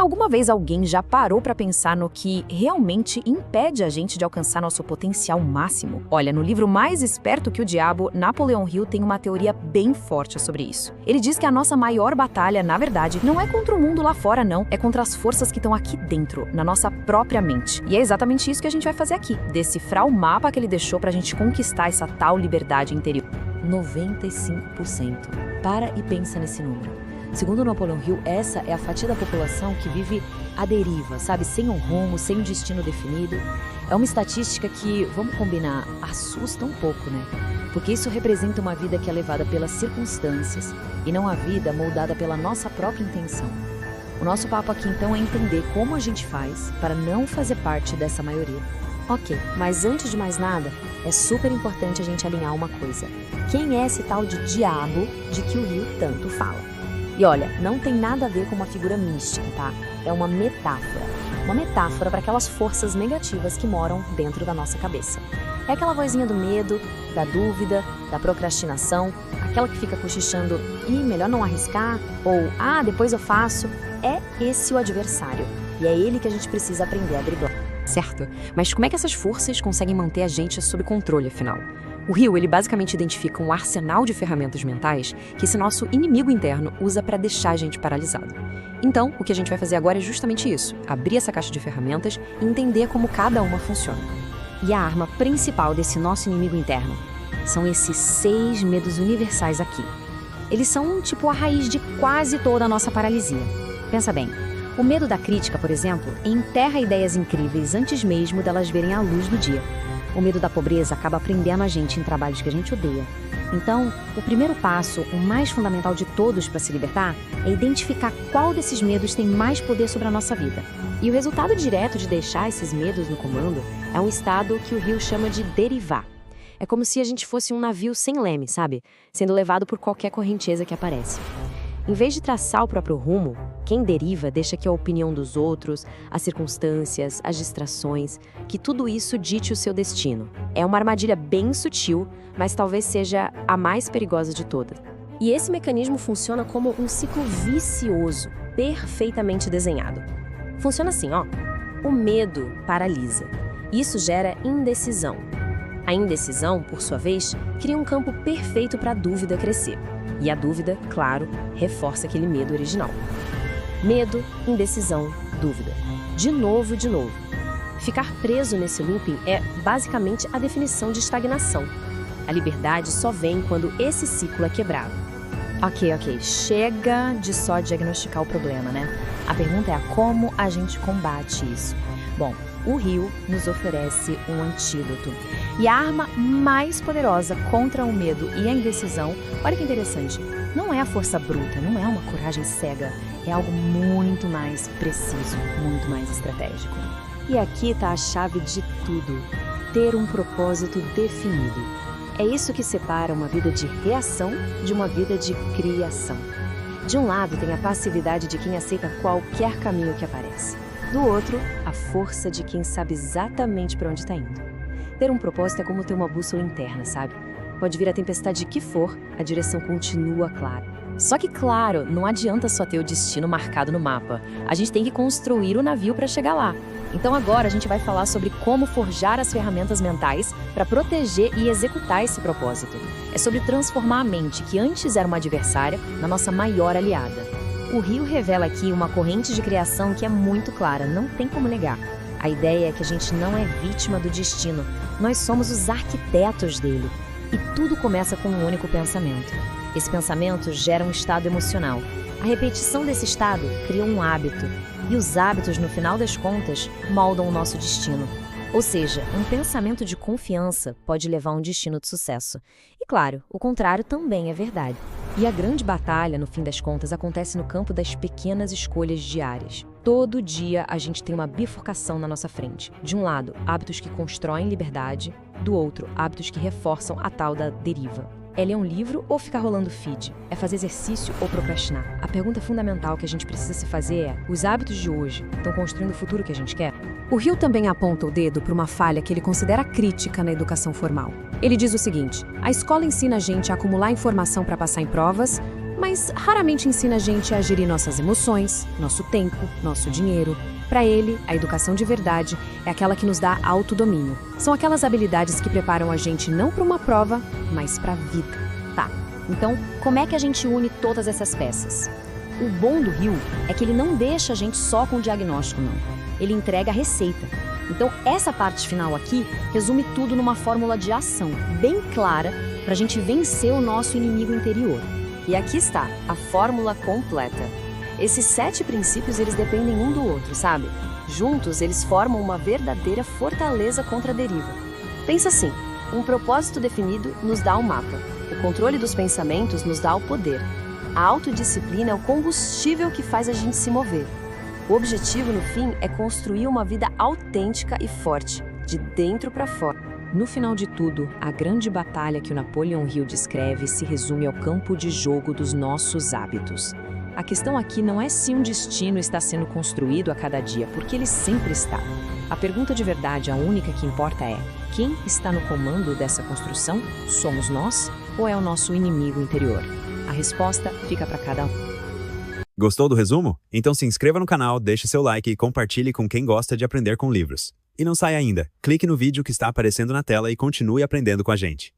Alguma vez alguém já parou para pensar no que realmente impede a gente de alcançar nosso potencial máximo? Olha, no livro Mais Esperto que o Diabo, Napoleon Hill tem uma teoria bem forte sobre isso. Ele diz que a nossa maior batalha, na verdade, não é contra o mundo lá fora, não. É contra as forças que estão aqui dentro, na nossa própria mente. E é exatamente isso que a gente vai fazer aqui. Decifrar o mapa que ele deixou pra gente conquistar essa tal liberdade interior. 95%. Para e pensa nesse número. Segundo Napoleon Hill, essa é a fatia da população que vive à deriva, sabe? Sem um rumo, sem um destino definido. É uma estatística que, vamos combinar, assusta um pouco, né? Porque isso representa uma vida que é levada pelas circunstâncias e não a vida moldada pela nossa própria intenção. O nosso papo aqui, então, é entender como a gente faz para não fazer parte dessa maioria. Ok, mas antes de mais nada, é super importante a gente alinhar uma coisa. Quem é esse tal de diabo de que o Hill tanto fala? E olha, não tem nada a ver com uma figura mística, tá? É uma metáfora. Uma metáfora para aquelas forças negativas que moram dentro da nossa cabeça. É aquela vozinha do medo, da dúvida, da procrastinação, aquela que fica cochichando, melhor não arriscar, ou, depois eu faço. É esse o adversário. E é ele que a gente precisa aprender a driblar. Certo, mas como é que essas forças conseguem manter a gente sob controle, afinal? O Hill, ele basicamente identifica um arsenal de ferramentas mentais que esse nosso inimigo interno usa para deixar a gente paralisado. Então, o que a gente vai fazer agora é justamente isso, abrir essa caixa de ferramentas e entender como cada uma funciona. E a arma principal desse nosso inimigo interno são esses 6 medos universais aqui. Eles são tipo a raiz de quase toda a nossa paralisia. Pensa bem, o medo da crítica, por exemplo, enterra ideias incríveis antes mesmo delas verem a luz do dia. O medo da pobreza acaba prendendo a gente em trabalhos que a gente odeia. Então, o primeiro passo, o mais fundamental de todos para se libertar, é identificar qual desses medos tem mais poder sobre a nossa vida. E o resultado direto de deixar esses medos no comando é um estado que o Hill chama de derivar. É como se a gente fosse um navio sem leme, sabe? Sendo levado por qualquer correnteza que aparece. Em vez de traçar o próprio rumo, quem deriva deixa que a opinião dos outros, as circunstâncias, as distrações, que tudo isso dite o seu destino. É uma armadilha bem sutil, mas talvez seja a mais perigosa de todas. E esse mecanismo funciona como um ciclo vicioso, perfeitamente desenhado. Funciona assim, ó. O medo paralisa. Isso gera indecisão. A indecisão, por sua vez, cria um campo perfeito para a dúvida crescer. E a dúvida, claro, reforça aquele medo original. Medo, indecisão, dúvida. De novo e de novo. Ficar preso nesse looping é basicamente a definição de estagnação. A liberdade só vem quando esse ciclo é quebrado. Ok, chega de só diagnosticar o problema, né? A pergunta é como a gente combate isso. Bom, o Hill nos oferece um antídoto. E a arma mais poderosa contra o medo e a indecisão, olha que interessante, não é a força bruta, não é uma coragem cega, é algo muito mais preciso, muito mais estratégico. E aqui está a chave de tudo, ter um propósito definido. É isso que separa uma vida de reação de uma vida de criação. De um lado tem a passividade de quem aceita qualquer caminho que aparece. Do outro, a força de quem sabe exatamente para onde está indo. Ter um propósito é como ter uma bússola interna, sabe? Pode vir a tempestade que for, a direção continua clara. Só que, claro, não adianta só ter o destino marcado no mapa. A gente tem que construir o navio para chegar lá. Então agora a gente vai falar sobre como forjar as ferramentas mentais para proteger e executar esse propósito. É sobre transformar a mente, que antes era uma adversária, na nossa maior aliada. O Hill revela aqui uma corrente de criação que é muito clara, não tem como negar. A ideia é que a gente não é vítima do destino, nós somos os arquitetos dele. E tudo começa com um único pensamento. Esse pensamento gera um estado emocional. A repetição desse estado cria um hábito. E os hábitos, no final das contas, moldam o nosso destino. Ou seja, um pensamento de confiança pode levar a um destino de sucesso. E claro, o contrário também é verdade. E a grande batalha, no fim das contas, acontece no campo das pequenas escolhas diárias. Todo dia a gente tem uma bifurcação na nossa frente. De um lado, hábitos que constroem liberdade. Do outro, hábitos que reforçam a tal da deriva. É ler um livro ou ficar rolando feed? É fazer exercício ou procrastinar? A pergunta fundamental que a gente precisa se fazer é: os hábitos de hoje estão construindo o futuro que a gente quer? O Hill também aponta o dedo para uma falha que ele considera crítica na educação formal. Ele diz o seguinte: a escola ensina a gente a acumular informação para passar em provas, mas raramente ensina a gente a gerir nossas emoções, nosso tempo, nosso dinheiro. Para ele, a educação de verdade é aquela que nos dá autodomínio. São aquelas habilidades que preparam a gente não para uma prova, mas para a vida. Tá, então como é que a gente une todas essas peças? O bom do Rio é que ele não deixa a gente só com o diagnóstico, não. Ele entrega a receita. Então, essa parte final aqui resume tudo numa fórmula de ação bem clara para a gente vencer o nosso inimigo interior. E aqui está, a fórmula completa. Esses 7 princípios, eles dependem um do outro, sabe? Juntos, eles formam uma verdadeira fortaleza contra a deriva. Pensa assim, um propósito definido nos dá o mapa. O controle dos pensamentos nos dá o poder. A autodisciplina é o combustível que faz a gente se mover. O objetivo, no fim, é construir uma vida autêntica e forte, de dentro para fora. No final de tudo, a grande batalha que o Napoleon Hill descreve se resume ao campo de jogo dos nossos hábitos. A questão aqui não é se um destino está sendo construído a cada dia, porque ele sempre está. A pergunta de verdade, a única que importa é: quem está no comando dessa construção? Somos nós ou é o nosso inimigo interior? A resposta fica para cada um. Gostou do resumo? Então se inscreva no canal, deixe seu like e compartilhe com quem gosta de aprender com livros. E não saia ainda, clique no vídeo que está aparecendo na tela e continue aprendendo com a gente.